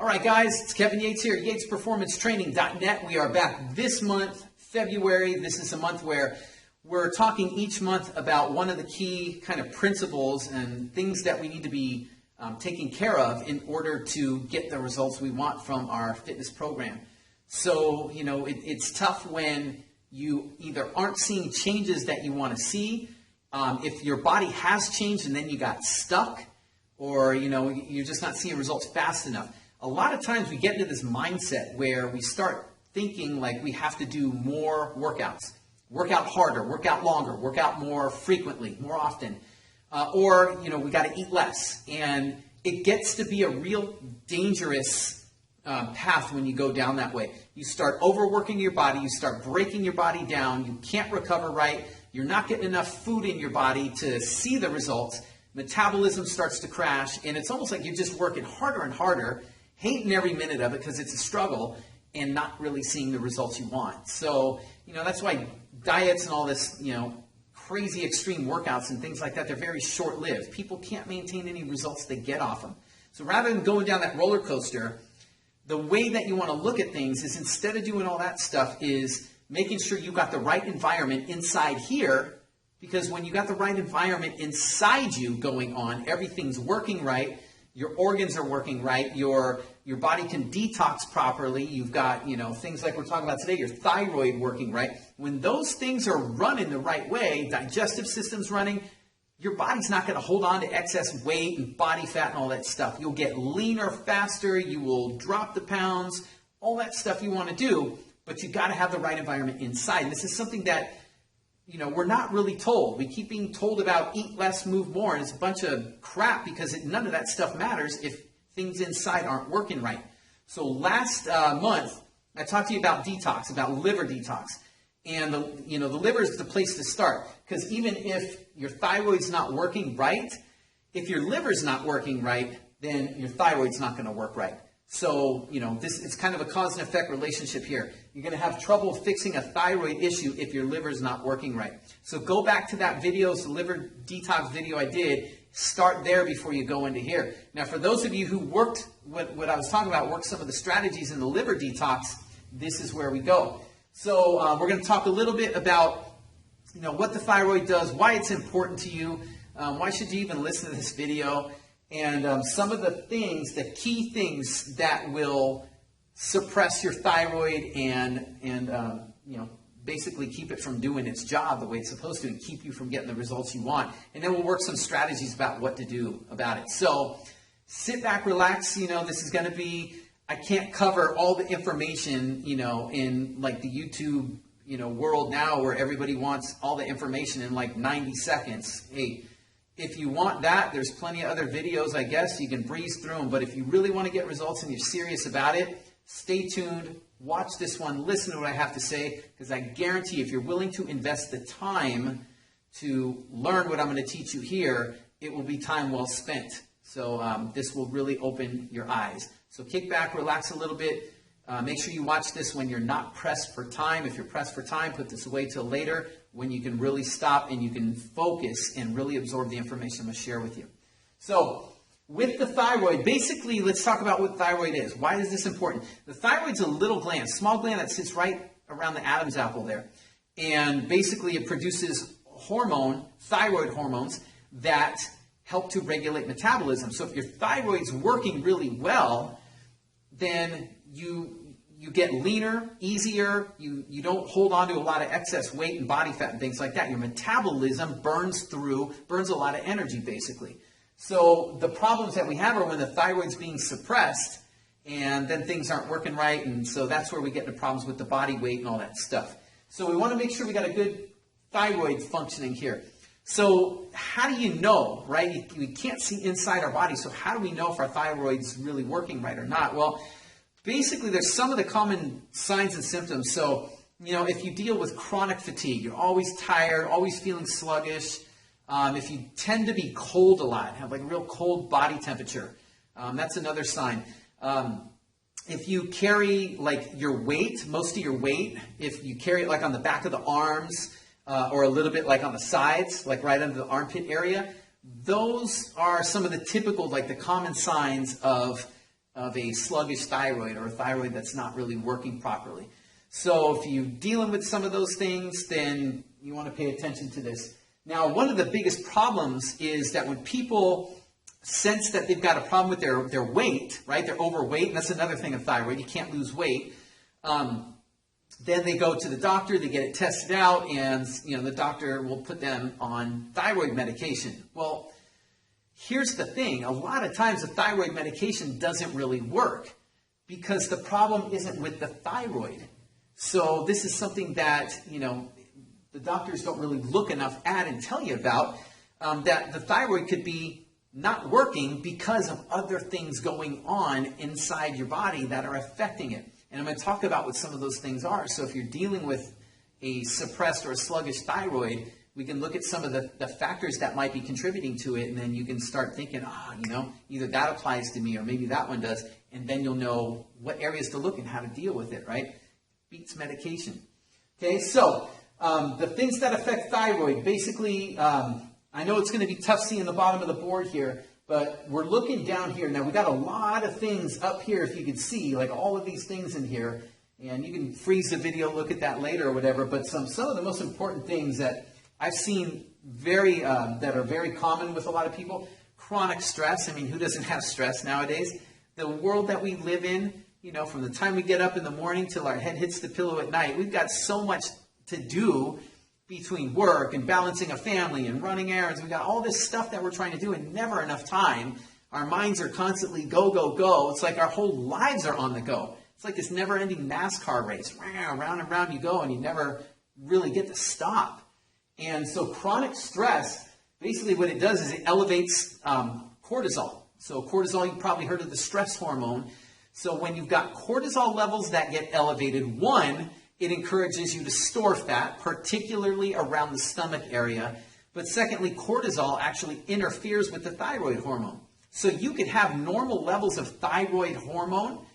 All right, guys, it's Kevin Yates here, yatesperformancetraining.net. We are back this month, February. This is a month where we're talking each month about one of the key kind of principles and things that we need to be taking care of in order to get the results we want from our fitness program. So, it's tough when you either aren't seeing changes that you want to see, if your body has changed and then you got stuck, or, you're just not seeing results fast enough. A lot of times we get into this mindset where we start thinking like we have to do more workouts, work out harder, work out longer, work out more frequently, more often, or we got to eat less. And it gets to be a real dangerous path when you go down that way. You start overworking your body, you start breaking your body down, you can't recover right, you're not getting enough food in your body to see the results, metabolism starts to crash, and it's almost like you're just working harder and harder, hating every minute of it because it's a struggle, and not really seeing the results you want. So, that's why diets and all this, crazy extreme workouts and things like that, they're very short-lived. People can't maintain any results they get off them. So rather than going down that roller coaster, the way that you want to look at things is, instead of doing all that stuff, is making sure you got the right environment inside here, because when you got the right environment inside you going on, everything's working right, your organs are working right, your body can detox properly, you've got, things like we're talking about today, your thyroid working right. When those things are running the right way, digestive system's running, your body's not going to hold on to excess weight and body fat and all that stuff. You'll get leaner faster, you will drop the pounds, all that stuff you want to do, but you got to have the right environment inside. And this is something that we're not really told. We keep being told about eat less, move more, and it's a bunch of crap, because none of that stuff matters if things inside aren't working right. So last month, I talked to you about detox, about liver detox. And the liver is the place to start, because even if your thyroid's not working right, if your liver's not working right, then your thyroid's not going to work right. So, it's kind of a cause and effect relationship here. You're going to have trouble fixing a thyroid issue if your liver's not working right. So go back to that video, the liver detox video I did. Start there before you go into here. Now, for those of you who worked, what I was talking about, worked some of the strategies in the liver detox, this is where we go. So we're going to talk a little bit about, what the thyroid does, why it's important to you, why should you even listen to this video, and some of the key things that will suppress your thyroid and basically keep it from doing its job the way it's supposed to, and keep you from getting the results you want. And then we'll work some strategies about what to do about it. So sit back, relax. This is going to be, I can't cover all the information, in like the YouTube, world now, where everybody wants all the information in like 90 seconds. Hey, if you want that, there's plenty of other videos, I guess. You can breeze through them. But if you really want to get results and you're serious about it, stay tuned. Watch this one. Listen to what I have to say, because I guarantee if you're willing to invest the time to learn what I'm going to teach you here, it will be time well spent. So this will really open your eyes. So kick back, relax a little bit. Make sure you watch this when you're not pressed for time. If you're pressed for time, put this away till later, when you can really stop and you can focus and really absorb the information I'm going to share with you. So with the thyroid, basically, let's talk about what thyroid is. Why is this important? The thyroid's a little gland, small gland that sits right around the Adam's apple there. And basically it produces thyroid hormones that help to regulate metabolism. So if your thyroid's working really well, then you get leaner, easier, you don't hold on to a lot of excess weight and body fat and things like that. Your metabolism burns a lot of energy, basically. So the problems that we have are when the thyroid's being suppressed, and then things aren't working right, and so that's where we get into problems with the body weight and all that stuff. So we want to make sure we got a good thyroid functioning here. So how do you know, right? We can't see inside our body, so how do we know if our thyroid's really working right or not? Well, basically, there's some of the common signs and symptoms. So, if you deal with chronic fatigue, you're always tired, always feeling sluggish. If you tend to be cold a lot, have like a real cold body temperature, that's another sign. If you carry like your weight, most of your weight, if you carry it like on the back of the arms, or a little bit like on the sides, like right under the armpit area, those are some of the typical, like the common signs of of a sluggish thyroid or a thyroid that's not really working properly. So if you're dealing with some of those things, then you want to pay attention to this. Now, one of the biggest problems is that when people sense that they've got a problem with their weight, right? They're overweight, and that's another thing of thyroid. You can't lose weight. Then they go to the doctor, they get it tested out, and the doctor will put them on thyroid medication. Well, here's the thing. A lot of times the thyroid medication doesn't really work because the problem isn't with the thyroid. So this is something that, the doctors don't really look enough at and tell you about, that the thyroid could be not working because of other things going on inside your body that are affecting it. And I'm going to talk about what some of those things are. So if you're dealing with a suppressed or a sluggish thyroid, we can look at some of the factors that might be contributing to it, and then you can start thinking, either that applies to me or maybe that one does, and then you'll know what areas to look and how to deal with it, right? Beats medication. Okay, so the things that affect thyroid, basically, I know it's going to be tough seeing the bottom of the board here, but we're looking down here. Now, we got a lot of things up here, if you can see, like all of these things in here. And you can freeze the video, look at that later or whatever. But some of the most important things that I've seen that are very common with a lot of people, chronic stress. I mean, who doesn't have stress nowadays? The world that we live in, from the time we get up in the morning till our head hits the pillow at night, we've got so much to do between work and balancing a family and running errands. We've got all this stuff that we're trying to do and never enough time. Our minds are constantly go, go, go. It's like our whole lives are on the go. It's like this never-ending NASCAR race. Round and round you go, and you never really get to stop. And so chronic stress, basically what it does is it elevates cortisol. So cortisol, you've probably heard of the stress hormone. So when you've got cortisol levels that get elevated, one, it encourages you to store fat, particularly around the stomach area. But secondly, cortisol actually interferes with the thyroid hormone. So you could have normal levels of thyroid hormone,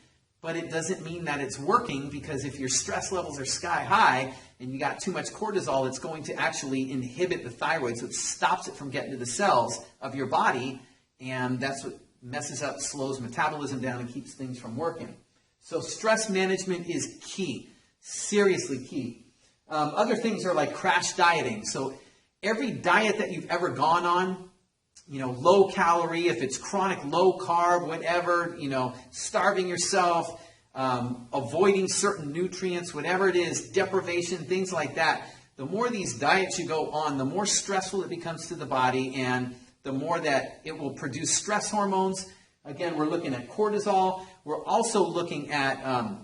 but it doesn't mean that it's working, because if your stress levels are sky high and you got too much cortisol, it's going to actually inhibit the thyroid. So it stops it from getting to the cells of your body, and that's what messes up, slows metabolism down, and keeps things from working. So stress management is key. Seriously key. Other things are like crash dieting. So every diet that you've ever gone on, low calorie, if it's chronic low carb, whatever, starving yourself, avoiding certain nutrients, whatever it is, deprivation, things like that. The more these diets you go on, the more stressful it becomes to the body, and the more that it will produce stress hormones. Again, we're looking at cortisol. We're also looking at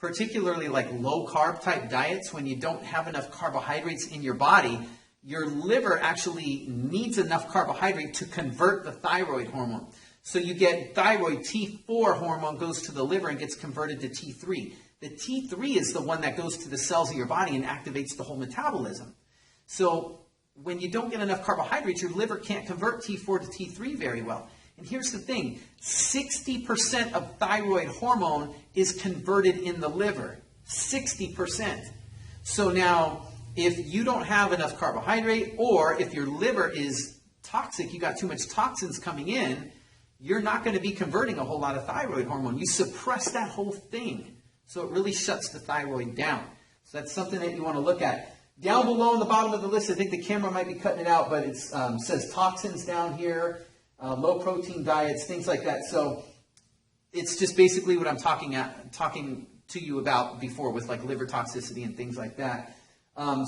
particularly like low carb type diets. When you don't have enough carbohydrates in your body, your liver actually needs enough carbohydrate to convert the thyroid hormone. So you get thyroid T4 hormone goes to the liver and gets converted to T3. The T3 is the one that goes to the cells of your body and activates the whole metabolism. So when you don't get enough carbohydrates, your liver can't convert T4 to T3 very well. And here's the thing, 60% of thyroid hormone is converted in the liver, 60%. So now, if you don't have enough carbohydrate, or if your liver is toxic, you got too much toxins coming in, you're not going to be converting a whole lot of thyroid hormone. You suppress that whole thing. So it really shuts the thyroid down. So that's something that you want to look at. Down below on the bottom of the list, I think the camera might be cutting it out, but it says toxins down here. Low protein diets, things like that. So it's just basically what I'm talking to you about before with like liver toxicity and things like that.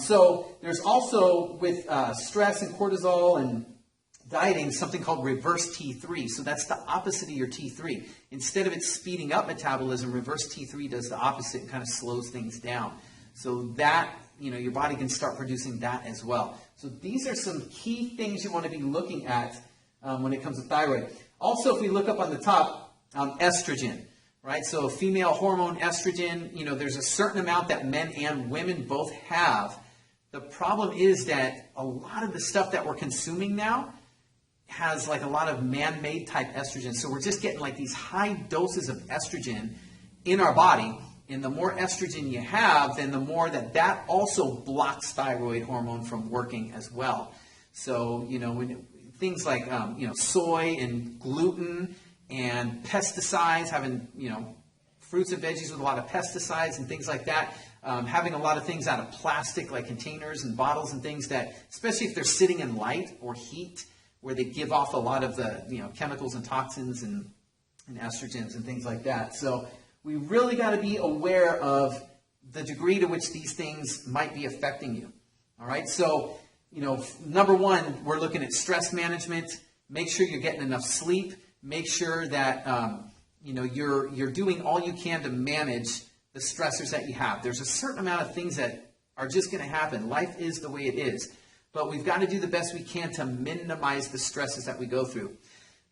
So there's also with stress and cortisol and dieting something called reverse T3. So that's the opposite of your T3. Instead of it speeding up metabolism, reverse T3 does the opposite and kind of slows things down. So that, your body can start producing that as well. So these are some key things you want to be looking at when it comes to thyroid. Also, if we look up on the top, estrogen, right? So female hormone estrogen, there's a certain amount that men and women both have. The problem is that a lot of the stuff that we're consuming now has like a lot of man-made type estrogen. So we're just getting like these high doses of estrogen in our body. And the more estrogen you have, then the more that also blocks thyroid hormone from working as well. So, when things like soy and gluten and pesticides, having, fruits and veggies with a lot of pesticides and things like that, having a lot of things out of plastic like containers and bottles and things that, especially if they're sitting in light or heat, where they give off a lot of the chemicals and toxins and estrogens and things like that. So we really got to be aware of the degree to which these things might be affecting you. All right, so number one, we're looking at stress management. Make sure you're getting enough sleep. Make sure that you're doing all you can to manage the stressors that you have. There's a certain amount of things that are just going to happen. Life is the way it is. But we've got to do the best we can to minimize the stresses that we go through.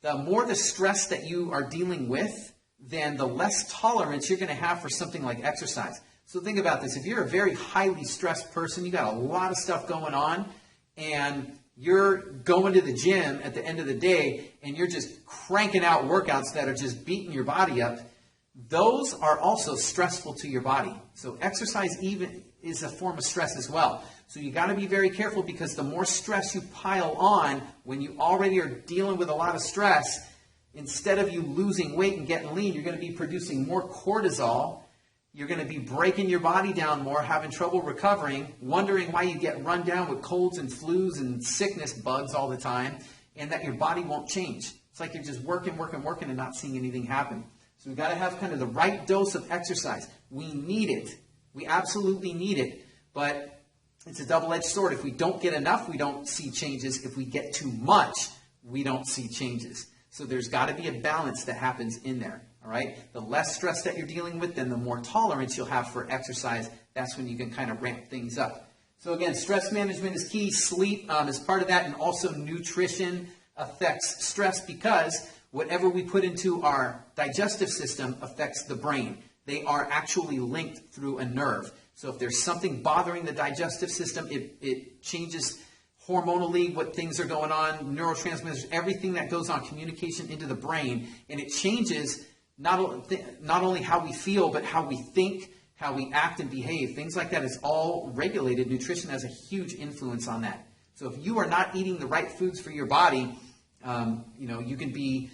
The more the stress that you are dealing with, then the less tolerance you're going to have for something like exercise. So think about this. If you're a very highly stressed person, you got a lot of stuff going on, and you're going to the gym at the end of the day, and you're just cranking out workouts that are just beating your body up, those are also stressful to your body. So exercise even is a form of stress as well. So you got to be very careful, because the more stress you pile on when you already are dealing with a lot of stress, instead of you losing weight and getting lean, you're going to be producing more cortisol. You're going to be breaking your body down more, having trouble recovering, wondering why you get run down with colds and flus and sickness bugs all the time, and that your body won't change. It's like you're just working and not seeing anything happen. So we've got to have kind of the right dose of exercise. We need it. We absolutely need it. But it's a double-edged sword. If we don't get enough, we don't see changes. If we get too much, we don't see changes. So there's got to be a balance that happens in there. All right? The less stress that you're dealing with, then the more tolerance you'll have for exercise. That's when you can kind of ramp things up. So again, stress management is key. Sleep is part of that, and also nutrition affects stress, because whatever we put into our digestive system affects the brain. They are actually linked through a nerve. So if there's something bothering the digestive system, it changes hormonally what things are going on, neurotransmitters, everything that goes on, communication into the brain, and it changes not only how we feel, but how we think, how we act and behave. Things like that is all regulated. Nutrition has a huge influence on that. So if you are not eating the right foods for your body, you can be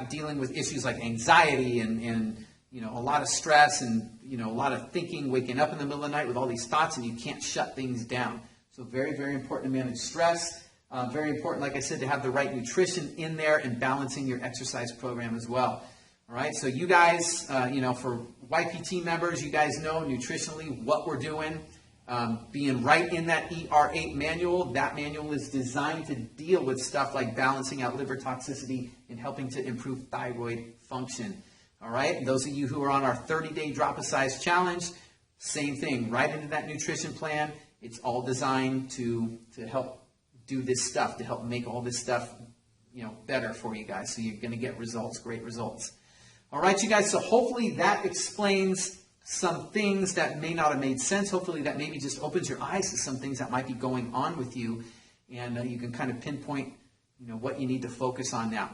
dealing with issues like anxiety and a lot of stress and a lot of thinking, waking up in the middle of the night with all these thoughts, and you can't shut things down. So very, very important to manage stress. Very important, like I said, to have the right nutrition in there and balancing your exercise program as well. All right, so you guys, for YPT members, you guys know nutritionally what we're doing. Being right in that ER8 manual, that manual is designed to deal with stuff like balancing out liver toxicity and helping to improve thyroid function. All right, and those of you who are on our 30-day drop a size challenge, same thing, right into that nutrition plan. It's all designed to help do this stuff, to help make all this stuff, better for you guys. So you're going to get results, great results. All right, you guys, so hopefully that explains some things that may not have made sense. Hopefully that maybe just opens your eyes to some things that might be going on with you, and you can kind of pinpoint, what you need to focus on now.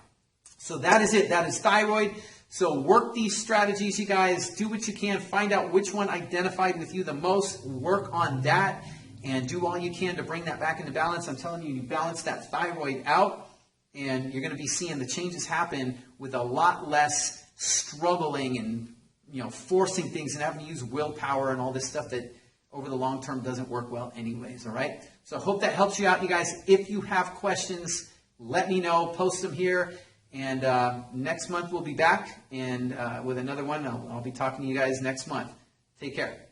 So that is it. That is thyroid. So work these strategies, you guys. Do what you can. Find out which one identified with you the most. Work on that and do all you can to bring that back into balance. I'm telling you, you balance that thyroid out, and you're going to be seeing the changes happen with a lot less struggling and forcing things and having to use willpower and all this stuff that over the long term doesn't work well anyways. All right. So I hope that helps you out, you guys. If you have questions, let me know. Post them here. And next month we'll be back and with another one. I'll be talking to you guys next month. Take care.